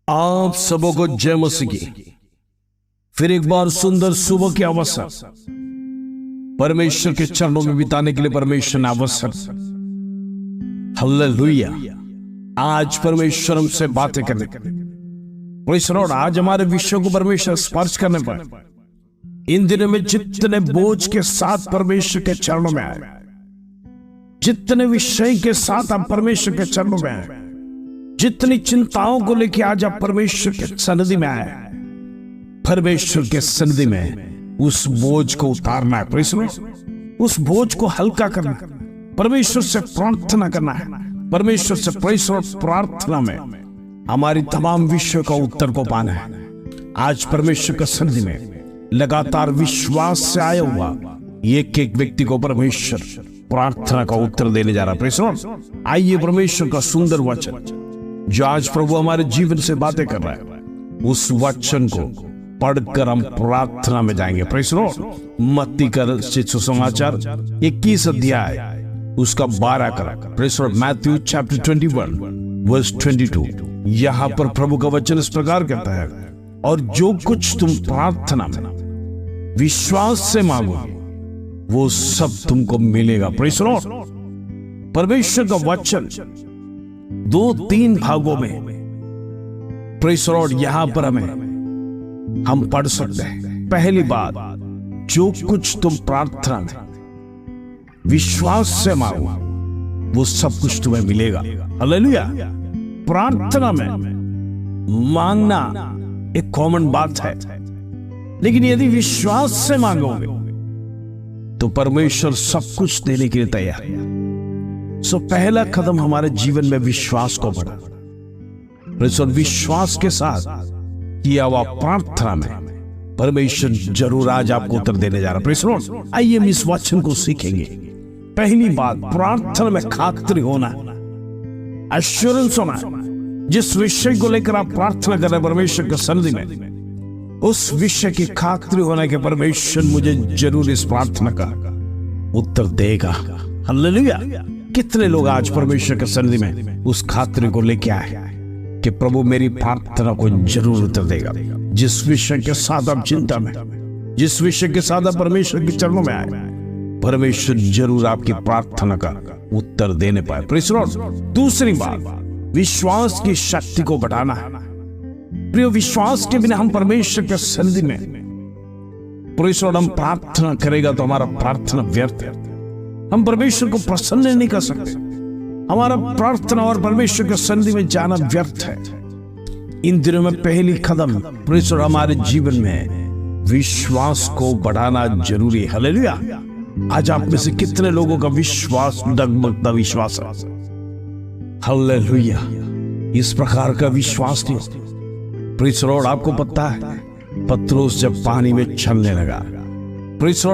आप सबों को जय मसीह की। फिर एक बार सुंदर सुबह के अवसर परमेश्वर के चरणों में बिताने के लिए परमेश्वर ने अवसर। हालेलुया। आज परमेश्वर हमसे बातें करने और आज हमारे विषयों को परमेश्वर स्पर्श करने पर इन दिनों में जितने बोझ के साथ परमेश्वर के चरणों में आए, जितने विषय के साथ आप परमेश्वर के चरणों में आए, जितनी चिंताओं को लेकर आज आप परमेश्वर के सन्निधि में आए, परमेश्वर के सन्निधि में उस बोझ को उतारना है। उस बोझ को हल्का करना है, परमेश्वर से प्रार्थना करना है, परमेश्वर से प्रार्थना में हमारी तमाम विषयों का उत्तर को पाना है। आज परमेश्वर के सन्निधि में लगातार विश्वास से आया हुआ एक एक व्यक्ति को परमेश्वर प्रार्थना का उत्तर देने जा रहा है। आइए परमेश्वर का सुंदर वचन जो आज प्रभु हमारे जीवन से बातें कर रहा है, उस वचन को पढ़कर हम प्रार्थना में जाएंगे। मत्ती का रचित सुसमाचार 21 अध्याय उसका 12 का मैथ्यू चैप्टर 21 वर्स 22। यहाँ पर प्रभु का वचन इस प्रकार कहता है, और जो कुछ तुम प्रार्थना में विश्वास से मांगोगे वो सब तुमको मिलेगा। परमेश्वर का वचन 2-3 भागों में यहां पर हम पढ़ सकते हैं। पहली बात, जो कुछ तुम प्रार्थना में विश्वास से मांगो वो सब कुछ तुम्हें मिलेगा। हालेलुया। प्रार्थना में मांगना एक कॉमन बात है, लेकिन यदि विश्वास से मांगोगे तो परमेश्वर सब कुछ देने के लिए तैयार है। पहला कदम हमारे जीवन में विश्वास को बढ़ा। विश्वास के साथ किया हुआ प्रार्थना में परमेश्वर जरूर आज आपको उत्तर देने जा रहा है। आइए हम इस वचन को सीखेंगे। पहली बात, प्रार्थना में खातिर होना, एश्योरेंस होना। जिस विषय को लेकर आप प्रार्थना कर रहे हैं परमेश्वर के सन्निधि में, उस विषय की खातिर होना कि परमेश्वर मुझे जरूर इस प्रार्थना का उत्तर देगा। हालेलुया। कितने लोग आज परमेश्वर के सन्निधि में उस खातिर को लेके आए कि प्रभु मेरी प्रार्थना को जरूर उत्तर देगा। जिस विषय के साथ आप चिंता में, जिस विषय के साथ आप परमेश्वर के चरणों में आए, परमेश्वर जरूर आपकी प्रार्थना का उत्तर देने पाए। दूसरी बात, विश्वास की शक्ति को बढ़ाना है। प्रिय, विश्वास के बिना हम परमेश्वर के सन्निधि में हम प्रार्थना करेगा तो हमारा प्रार्थना व्यर्थ है। हम परमेश्वर को प्रसन्न नहीं कर सकते। हमारा प्रार्थना और परमेश्वर के सन्निधि में जाना व्यर्थ है। इन दिनों में पहली कदम परमेश्वर हमारे जीवन में विश्वास को बढ़ाना जरूरी है। हालेलुया। आज आप में से कितने लोगों का विश्वास डगमगता विश्वास है? हालेलुया। इस प्रकार का विश्वास नहीं। आपको पता है पत्रोस जब पानी में चलने लगा,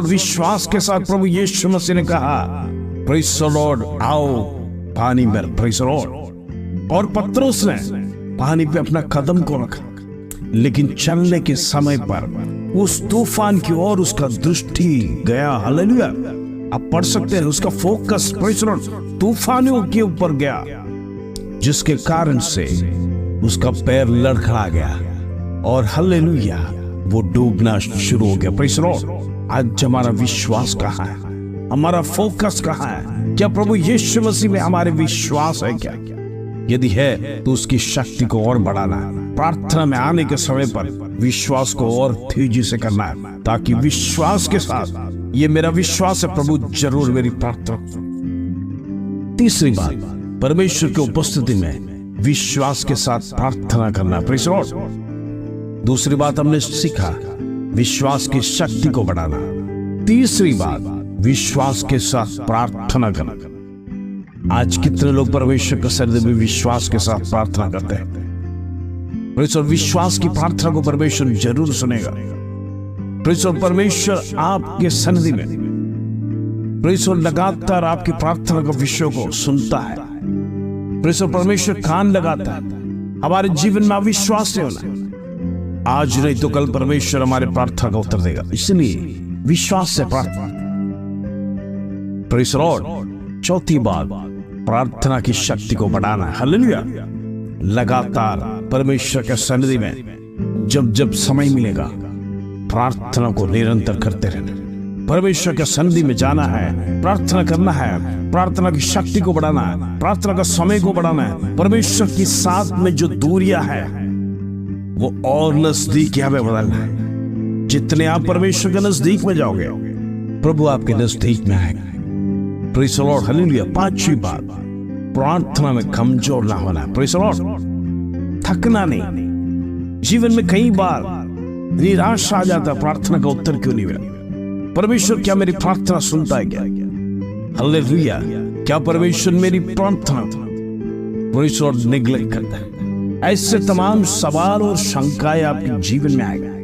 विश्वास के साथ प्रभु यीशु मसीह ने कहा, प्रेज़ द लॉर्ड, आओ पानी में। और पत्रोस ने पानी पे अपना कदम को रखा, लेकिन चलने के समय पर उस तूफान की ओर उसका दृष्टि गया। हालेलुया। आप पढ़ सकते हैं, उसका फोकस तूफानों के ऊपर गया, जिसके कारण से उसका पैर लड़खड़ा गया और हालेलुया वो डूबना शुरू हो गया। Praise the Lord. आज हमारा विश्वास कहाँ है? हमारा फोकस कहाँ है? क्या प्रभु यीशु मसीह में हमारे विश्वास है क्या? यदि है तो उसकी शक्ति को और बढ़ाना है। प्रार्थना में आने के समय पर विश्वास को और तेजी से करना है, ताकि विश्वास के साथ, ये मेरा विश्वास है प्रभु जरूर मेरी प्रार्थना। तीसरी बात, परमेश्वर की उपस्थिति में विश्वास के साथ प्रार्थना करना। Praise the Lord. दूसरी बात हमने सीखा, विश्वास की शक्ति को बढ़ाना। तीसरी बात, विश्वास के साथ प्रार्थना करना। आज कितने लोग परमेश्वर के सन्निधि में विश्वास के साथ प्रार्थना करते हैं? विश्वास की प्रार्थना को परमेश्वर जरूर सुनेगा। परमेश्वर आपके सन्निधि में लगातार आपकी प्रार्थना के विषयों को सुनता है। परमेश्वर कान लगाता है। हमारे जीवन में अविश्वास से होना, आज नहीं तो कल परमेश्वर हमारे प्रार्थना का उत्तर देगा। इसलिए विश्वास से प्रार्थना। Praise the Lord. चौथी बात, प्रार्थना की शक्ति को बढ़ाना है। हालेलुया। लगातार परमेश्वर के सन्निधि में जब जब समय मिलेगा प्रार्थना को निरंतर करते रहना। परमेश्वर के सन्निधि में जाना है, प्रार्थना करना है, प्रार्थना की शक्ति को बढ़ाना है, प्रार्थना का समय को बढ़ाना है। परमेश्वर के साथ में जो दूरियां है वो और नजदीक हमें बदलना है। जितने आप परमेश्वर के नजदीक में जाओगे प्रभु आपके नजदीक में आएगा। Praise the Lord, hallelujah. पांचवी बात, प्रार्थना में कमजोर ना होना। प्रेज़ द लॉर्ड, थकना नहीं। जीवन में कई बार निराशा आ जाता, प्रार्थना का उत्तर क्यों नहीं मिला? परमेश्वर क्या मेरी प्रार्थना सुनता है क्या? हालेलुया। क्या परमेश्वर मेरी प्रार्थना प्रेज़ द लॉर्ड निग्लेक्ट करता है? ऐसे तमाम सवाल और शंकाएं आपके जीवन में आएगा।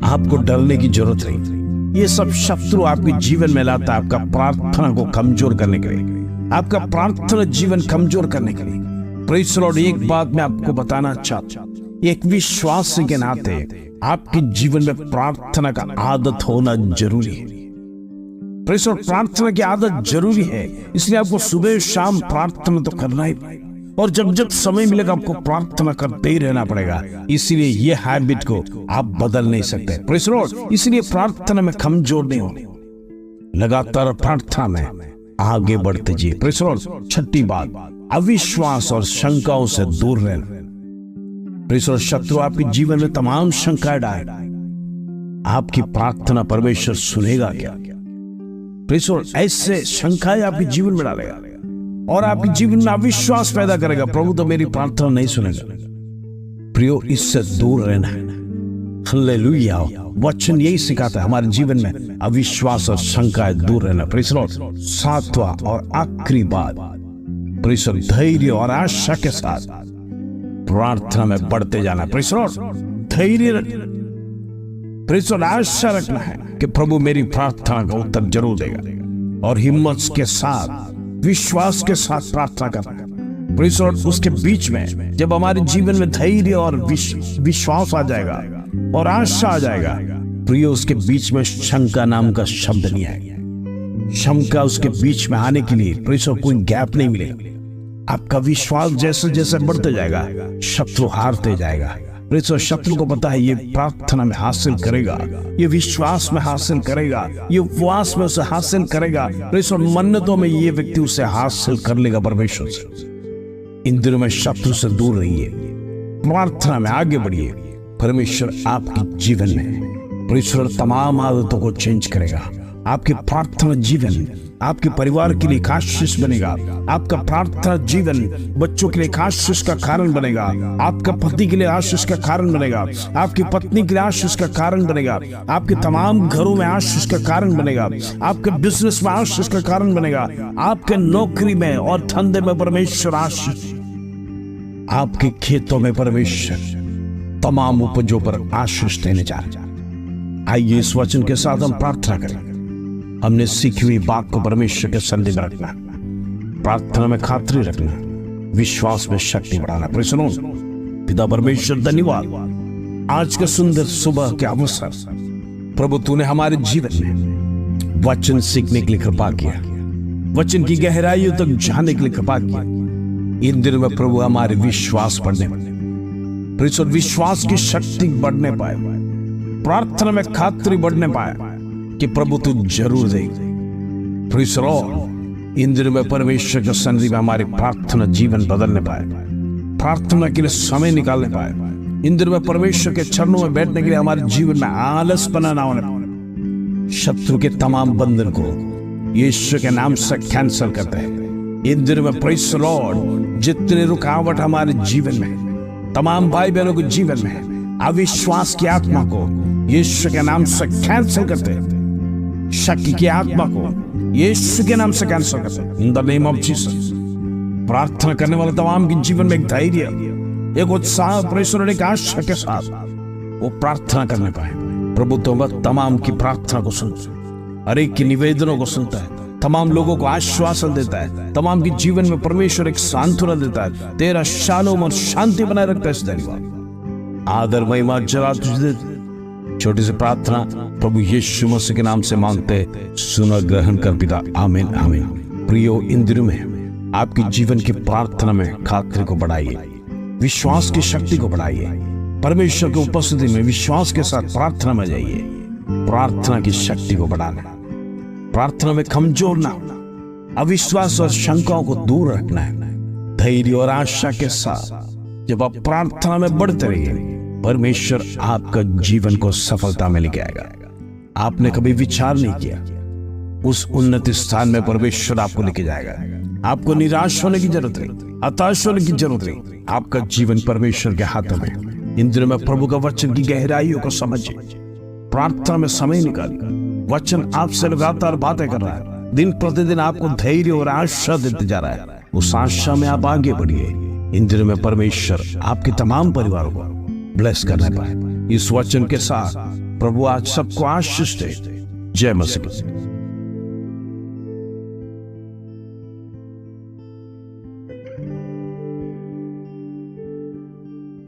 आपको डरने की जरूरत नहीं। ये सब शत्रु आपके जीवन में लाता है आपका प्रार्थना को कमजोर करने के लिए, आपका प्रार्थना जीवन कमजोर करने के लिए। प्रेज़ द लॉर्ड, एक बात मैं आपको बताना चाहता हूं, एक विश्वासी के नाते आपके जीवन में प्रार्थना का आदत होना जरूरी है। प्रेज़ द लॉर्ड, प्रार्थना की आदत जरूरी है, इसलिए आपको सुबह शाम प्रार्थना तो करना ही पड़ेगा और जब जब समय मिलेगा आपको प्रार्थना करते ही रहना पड़ेगा। इसलिए ये हैबिट को आप बदल नहीं सकते। प्रेज़ द लॉर्ड, इसलिए प्रार्थना में कमजोर नहीं हो, लगातार प्रार्थना में आगे बढ़ते जाइए। प्रेज़ द लॉर्ड, छठी बात, अविश्वास और शंकाओं से दूर रहना। प्रेज़ द लॉर्ड, शत्रु आपके जीवन में तमाम शंकाएं डालेगा। आपकी प्रार्थना परमेश्वर सुनेगा क्या? प्रेज़ द लॉर्ड, ऐसे शंकाएं आपके जीवन में डालेगा और आपके जीवन में अविश्वास पैदा करेगा। प्रभु तो मेरी प्रार्थना नहीं सुनेगा। प्रियो, इससे दूर रहना है। हालेलुया। वचन यही सिखाता है हमारे जीवन में अविश्वास और शंकाएं दूर रहना। प्रेज़ द लॉर्ड, सातवां और आखिरी बात, प्रेज़ द लॉर्ड, धैर्य और आशा के साथ प्रार्थना में बढ़ते जाना। प्रेज़ द लॉर्ड, धैर्य रखना, प्रेज़ द लॉर्ड, आशा रखना है कि प्रभु मेरी प्रार्थना का उत्तर जरूर देगा और हिम्मत के साथ, विश्वास के साथ प्रार्थना करना। प्रेज़ द लॉर्ड, उसके बीच में जब हमारे जीवन में धैर्य और विश्वास आ जाएगा और आशा आ जाएगा, प्रियो, उसके बीच में शंका नाम का शब्द नहीं आएगा। शंका उसके बीच में आने के लिए प्रेज़ द लॉर्ड कोई गैप नहीं मिलेगा। आपका विश्वास जैसे जैसे बढ़ते जाएगा शत्रु हारते जाएगा। प्रेज़ द लॉर्ड, शत्रु को पता है ये प्रार्थना में हासिल करेगा, ये विश्वास में हासिल करेगा, ये उपवास में उसे हासिल करेगा। प्रेज़ द लॉर्ड, मन्नतों में ये व्यक्ति उसे हासिल कर लेगा परमेश्वर से। इन दिनों में शत्रु से दूर रहिए, प्रार्थना में आगे बढ़िए। परमेश्वर आपके जीवन में प्रेज़ द लॉर्ड तमाम आदतों को चेंज करेगा। आपके प्रार्थना जीवन आपके परिवार के लिए आशीष बनेगा। आपका प्रार्थना जीवन बच्चों के लिए आशीष का कारण बनेगा। आपका पति के लिए आशीष का कारण बनेगा। आपकी पत्नी के लिए आशीष का कारण बनेगा। आपके तमाम घरों में आशीष का कारण बनेगा। आपके बिजनेस में आशीष का कारण बनेगा। आपके नौकरी में और धंधे में परमेश्वर आशीष, आपके खेतों में परमेश्वर तमाम उपजों पर आशीष देने जा रहा है। आइए इस वचन के साथ हम प्रार्थना करें। हमने सीखी हुई बात को परमेश्वर के सन्निधि में रखना, प्रार्थना में खातिर रखना, विश्वास में शक्ति बढ़ाना। प्रेज़ द लॉर्ड, पिता परमेश्वर धन्यवाद आज के सुंदर सुबह के अवसर। प्रभु तूने हमारे जीवन में वचन सीखने के लिए कृपा किया, वचन की गहराइयों तक जाने के लिए कृपा किया। इन दिनों में प्रभु हमारे विश्वास बढ़ने पाए, प्रेज़ द लॉर्ड, विश्वास की शक्ति बढ़ने पाए, प्रार्थना में खातिर बढ़ने पाए कि प्रभु तू जरूर दे। प्रेज़ द लॉर्ड, इन दिनों में परमेश्वर के सन्निधि में हमारी प्रार्थना जीवन बदलने पाए, प्रार्थना के लिए समय निकालने पाए। इन दिनों में परमेश्वर के चरणों में बैठने के लिए हमारे जीवन में आलस बनाना होने पाए। शत्रु के तमाम बंधन को यीशु के नाम से कैंसिल करते हैं। इन दिनों में प्रेज़ द लॉर्ड, जितने रुकावट हमारे जीवन में, तमाम भाई बहनों के जीवन में अविश्वास की आत्मा को यीशु के नाम से कैंसिल करते हैं। शक की आत्मा को यीशु के नाम से कैंसिल करते हैं। In the name of Jesus. प्रार्थना करने वाले तमाम के जीवन में एक धैर्य, एक उत्साह, प्रेज़ द लॉर्ड, एक आशा के साथ वो प्रार्थना करने पाए। प्रभु तो तमाम की प्रार्थना को सुनता है, हर एक की निवेदनों को सुनता है, तमाम लोगों को आश्वासन देता है, तमाम के जीवन में परमेश्वर एक सांत्वना देता है। तेरा शालोम और शांति बनाए रखता है। इस धन्यवाद, आदर, महिमा जला तुझे। छोटी सी प्रार्थना प्रभु यीशु मसीह के नाम से मांगते, सुना ग्रहण कर पिता, आमीन आमीन। प्रियो, इन दिनों में आपकी जीवन की प्रार्थना में खातिर को बढ़ाइए, विश्वास की शक्ति को बढ़ाइए। परमेश्वर की उपस्थिति में विश्वास के साथ प्रार्थना में जाइए। प्रार्थना की शक्ति को बढ़ाना, प्रार्थना में कमजोर ना, अविश्वास और शंकाओं को दूर रखना है। धैर्य और आशा के साथ जब आप प्रार्थना में बढ़ते रहिए, परमेश्वर आपका जीवन को सफलता में लेके आएगा। आपने कभी विचार नहीं किया, उस उन्नति स्थान में परमेश्वर आपको लेके जाएगा। आपको निराश होने की जरूरत नहीं, हताश होने की जरूरत नहीं। आपका जीवन परमेश्वर के हाथों में। इन दिनों में प्रभु का वचन की गहराइयों को समझिए, प्रार्थना में समय निकालिए। वचन आपसे लगातार बातें कर रहा है, दिन प्रतिदिन आपको धैर्य और आशा देते जा रहा है। उस आशा में आप आगे बढ़िए। इन दिनों में परमेश्वर आपके तमाम परिवारों को ब्लेस करना पाए। इस वचन के साथ प्रभु आज सबको आशीष दे। जय मसीह।